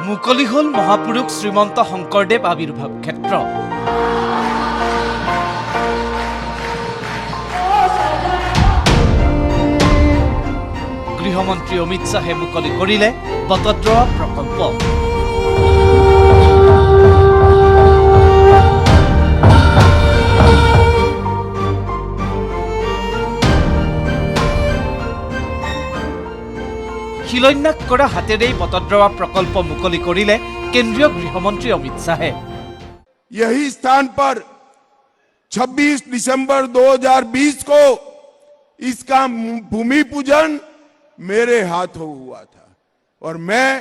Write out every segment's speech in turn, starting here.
মুকলি হল মহাপুৰুষ শ্ৰীমন্ত শংকৰদেৱ আবিৰ্ভাৱ ক্ষেত্ৰ। গৃহমন্ত্ৰী অমিত শ্বাহে মুকলি কৰিলে বটদ্ৰৱা প্ৰকল্প। শিলান্যাস কৰা হাতেৰেই বটদ্ৰৱা প্ৰকল্প মুকলি কৰিলে কেন্দ্ৰীয় গৃহমন্ত্ৰী অমিত শ্বাহে। यही स्थान पर 26 दिसंबर 2020 को इसका भूमि पूजन मेरे हाथों हुआ था और मैं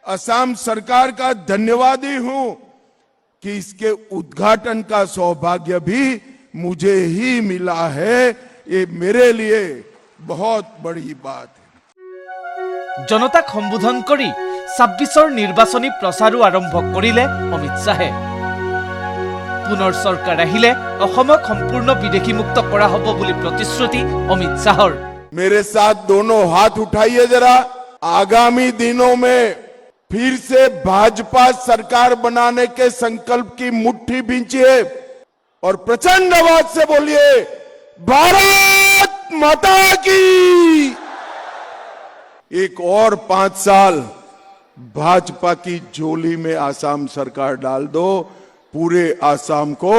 असम सरकार का धन्यवादी हूं कि इसके उद्घाटन का सौभाग्य भी मुझे ही मिला है। ये मेरे लिए बहुत बड़ी बात है। জনতাক সম্বোধন কৰি 26ৰ নিৰ্বাচনী প্ৰচাৰো আৰম্ভ কৰিলে অমিত শ্বাহে। পুনৰ চৰকাৰ আহিলে অসমক সম্পূৰ্ণ বিদেশীমুক্ত কৰা হ'ব বুলি প্ৰতিশ্ৰুতি অমিত শ্বাহৰ। मेरे साथ दोनों हाथ उठाइए जरा। आगामी दिनों में फिर से भाजपा सरकार बनाने के संकल्प की मुट्ठी भींचिए और प्रचंड आवाज से बोलिए भारत माता की। एक और 5 साल भाजपा की झोली में आसाम सरकार डाल दो, पूरे आसाम को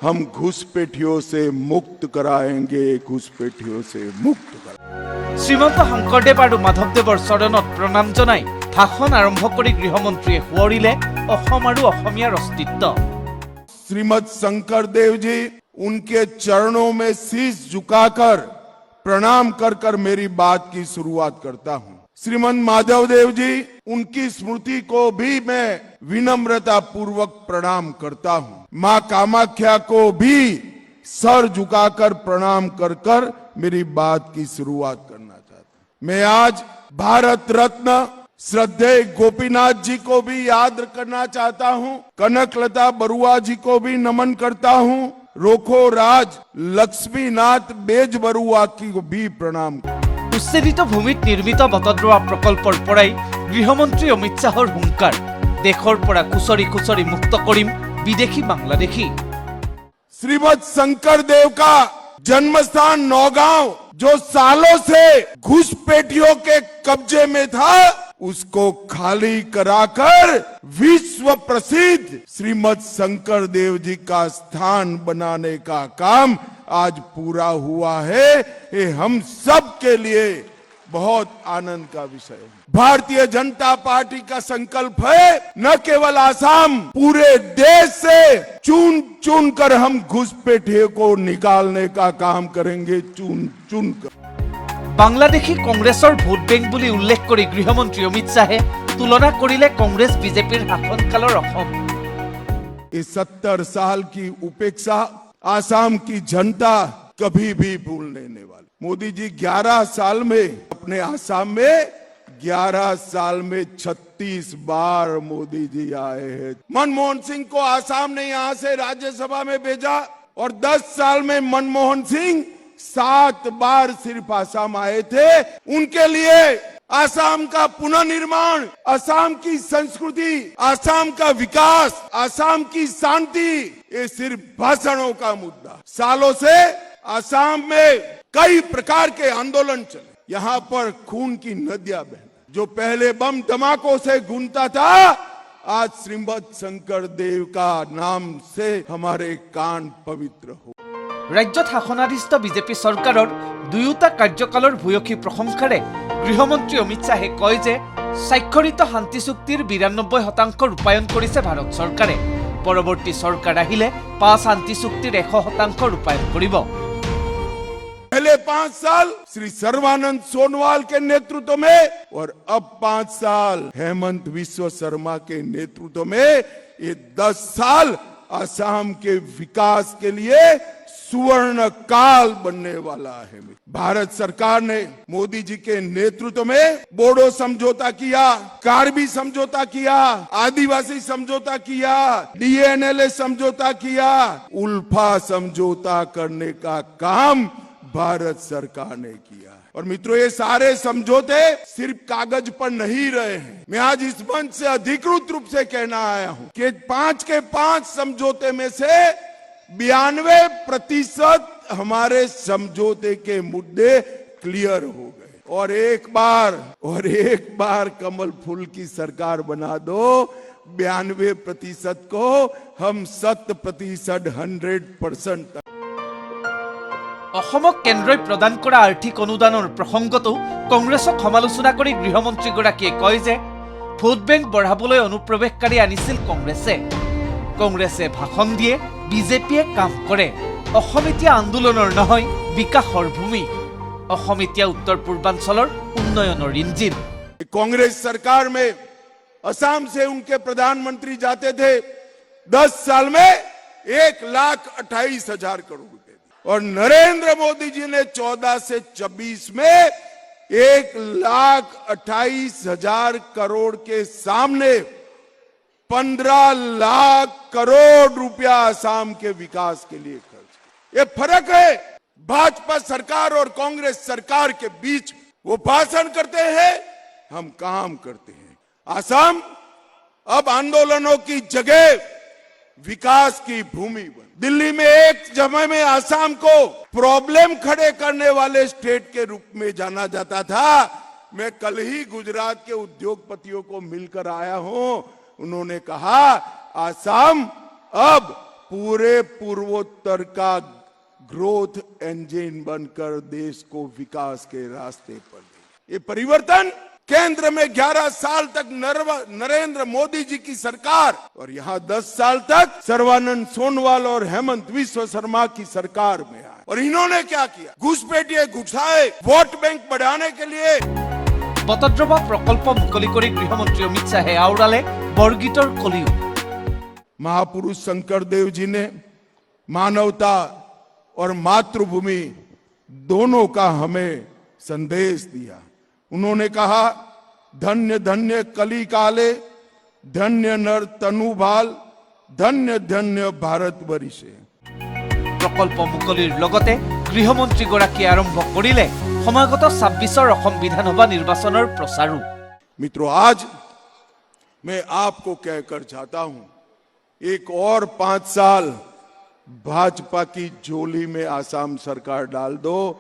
हम घुसपैठियों से मुक्त कराएंगे, घुसपैठियों से मुक्त कराएंगे। শ্ৰীমন্ত শংকৰদেৱ আৰু মাধৱদেৱৰ চৰণত প্ৰণাম জনাই ভাষণ আৰম্ভ কৰি গৃহমন্ত্ৰীয়ে সোঁৱৰিলে অসম আৰু অসমীয়াৰ অস্তিত্ব। श्रीमद शंकर देव जी, उनके चरणों में शीश झुकाकर प्रणाम कर कर मेरी बात की शुरुआत करता हूं। श्रीमद माधव देव जी, उनकी स्मृति को भी मैं विनम्रता पूर्वक प्रणाम करता हूं। मां कामाख्या को भी सर झुकाकर प्रणाम कर कर मेरी बात की शुरुआत करना चाहता हूं। मैं आज भारत रत्न श्रद्धेय गोपीनाथ जी को भी याद करना चाहता हूं। कनकलता बरुआ जी को भी नमन करता हूं। रोखो राज लक्ष्मीनाथ बेज बरुआ की को भी प्रणाम। উচ্ছেদিত ভূমিত নিৰ্মিত বটদ্ৰৱা প্ৰকল্পৰ পৰাই গৃহমন্ত্ৰী অমিত শ্বাহৰ হুংকাৰ, দেশৰ পৰা কুচৰি কুচৰি মুক্ত কৰিম বিদেশী বাংলাদেশী। श्रीमद शंकर देव का जन्म स्थान नौगांव जो सालों से घुसपैठियों के कब्जे में था, उसको खाली कराकर विश्व प्रसिद्ध श्रीमद शंकर देव जी का स्थान बनाने का काम आज पूरा हुआ है। ये हम सब के लिए बहुत आनंद का विषय है। भारतीय जनता पार्टी का संकल्प है न केवल आसाम, पूरे देश से चुन चुन कर हम घुसपैठियों को निकालने का काम करेंगे, चुन चुन कर। বাংলাদেশী কংগ্ৰেছৰ ভোট বেংক বুলি উল্লেখ কৰি গৃহমন্ত্ৰী অমিত শ্বাহে তুলনা কৰিলে কংগ্ৰেছ বিজেপিৰ শাসনকালৰ অসম। इस 70 साल की उपेक्षा आसाम की जनता कभी भी भूल नहीं वाली। मोदी जी 11 साल में अपने आसाम में 11 साल में 36 बार मोदी जी आए हैं। मनमोहन सिंह को आसाम ने यहां से राज्यसभा में भेजा और 10 साल में मनमोहन सिंह 7 बार सिर्फ आसाम आए थे। उनके लिए आसाम का पुनर्निर्माण, आसाम की संस्कृति, आसाम का विकास, आसाम की शांति, ये सिर्फ भाषणों का मुद्दा। सालों से आसाम में कई प्रकार के आंदोलन चले। यहाँ पर खून की नदियां बहन, जो पहले बम धमाकों से गूंजता था, आज श्रीमद शंकर देव का नाम से हमारे कान पवित्र हो। ৰাজ্যত শাসনাধীষ্ঠ বিজেপি চৰকাৰৰ দুয়োটা কাৰ্যকালৰ ভূয়সী প্ৰশংসাৰে গৃহমন্ত্ৰী অমিত শ্বাহে কয় যে স্বাক্ষৰিত শান্তি চুক্তিৰ 92% ৰূপায়ণ কৰিছে ভাৰত চৰকাৰে। পৰৱৰ্তী চৰকাৰ আহিলে 5 শান্তি চুক্তিৰ 100% ৰূপায়ণ কৰিব। पहले 5 साल श्री सर्वानंद सोनोवाल के नेतृत्व में और अब 5 साल हेमंत बिस्वा शर्मा के नेतृत्व में, ये 10 साल आसाम के विकास के लिए सुवर्ण काल बनने वाला है। भारत सरकार ने मोदी जी के नेतृत्व में बोडो समझौता किया, कार्बी समझौता किया, आदिवासी समझौता किया, डीएनएलए समझौता किया, उल्फा समझौता करने का काम भारत सरकार ने किया है। और मित्रों, ये सारे समझौते सिर्फ कागज पर नहीं रहे हैं। मैं आज इस मंच से अधिकृत रूप से कहना आया हूं कि 5 के 5 समझौते में से 92% हमारे समझौते के मुद्दे क्लियर हो गए। और एक बार कमल फूल की सरकार बना दो, 92% को हम 100% 100% অসমক কেন্দ্ৰই প্ৰদান কৰা আৰ্থিক অনুদানৰ প্ৰসংগতো কংগ্ৰেছক সমালোচনা কৰি গৃহমন্ত্ৰীগৰাকীয়ে কয় যে ভোট বেংক বঢ়াবলৈ অনুপ্ৰৱেশকাৰী আনিছিল কংগ্ৰেছে ভাষণ দিয়ে, বিজেপিয়ে কাম কৰে। অসম এতিয়া আন্দোলনৰ নহয়, বিকাশৰ ভূমি। অসম এতিয়া উত্তৰ পূৰ্বাঞ্চলৰ উন্নয়নৰ ইঞ্জিন। कांग्रेस सरकार में असम से उनके प्रधानमंत्री जाते थे, 10 साल में 1,28,000 करोड़ रुपए। और नरेंद्र मोदी जी ने 14 से 24 में 1,28,000 करोड़ के सामने 15 लाख करोड़ रुपया असम के विकास के लिए खर्च। ये फर्क है भाजपा सरकार और कांग्रेस सरकार के बीच। वो भाषण करते हैं, हम काम करते हैं। असम अब आंदोलनों की जगह विकास की भूमि बन। दिल्ली में एक समय में असम को प्रॉब्लम खड़े करने वाले स्टेट के रूप में जाना जाता था। मैं कल ही गुजरात के उद्योगपतियों को मिलकर आया हूं। उन्होंने कहा असम अब पूरे पूर्वोत्तर का ग्रोथ इंजन बनकर देश को विकास के रास्ते पर ले। ये परिवर्तन केंद्र में 11 साल तक नरेंद्र मोदी जी की सरकार और यहां 10 साल तक सर्बानंद सोनोवाल और हेमंत विश्व शर्मा की सरकार में आए। और इन्होंने क्या किया? घुसपैठिए घुसाए वोट बैंक बढ़ाने के लिए। বটদ্ৰৱা প্ৰকল্প মুকলি কৰি গৃহমন্ত্ৰী অমিত শ্বাহে আওৰালে বৰগীতৰ কলিও। महापुरुष शंकर देव जी ने मानवता और मातृभूमि दोनों का हमें संदेश दिया। उन्होंने कहा, धन्य धन्य कली काले, धन्य नर तनुभाल, धन्य धन्य भारत बरिशे। प्रकल्प मुकलिर लगते गृहमंत्रीगराकीয়ে आरम्भ करिले समागत 26 অসম विधानसभा निर्वाचনৰ प्रचारो। मित्रों, आज मैं आपको कहकर चाहता हूं, एक और 5 साल भाजपा की झोली में आसाम सरकार डाल दो,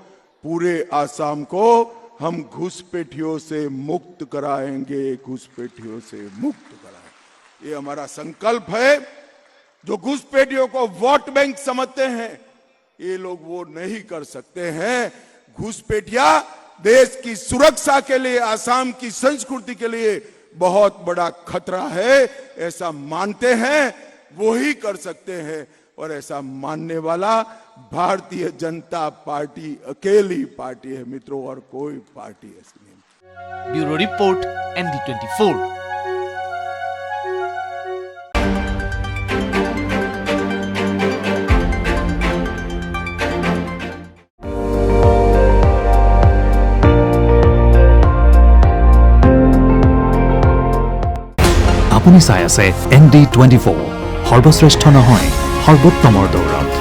पूरे आसाम को हम घुसपैठियों से मुक्त कराएंगे, घुसपैठियों से मुक्त कराएंगे। ये हमारा संकल्प है। जो घुसपैठियों को वोट बैंक समझते हैं, ये लोग वो नहीं कर सकते हैं। घुसपैठिया देश की सुरक्षा के लिए, आसाम की संस्कृति के लिए बहुत बड़ा खतरा है, ऐसा मानते हैं, वो ही कर सकते हैं। और ऐसा मानने वाला भारतीय जनता पार्टी अकेली पार्टी है मित्रों, और कोई पार्टी ऐसी नहीं। Bureau report, ND24। আপুনি চাই আছে ND24, সৰ্বশ্ৰেষ্ঠ নহয় সৰ্বোত্তমৰ দৌৰত।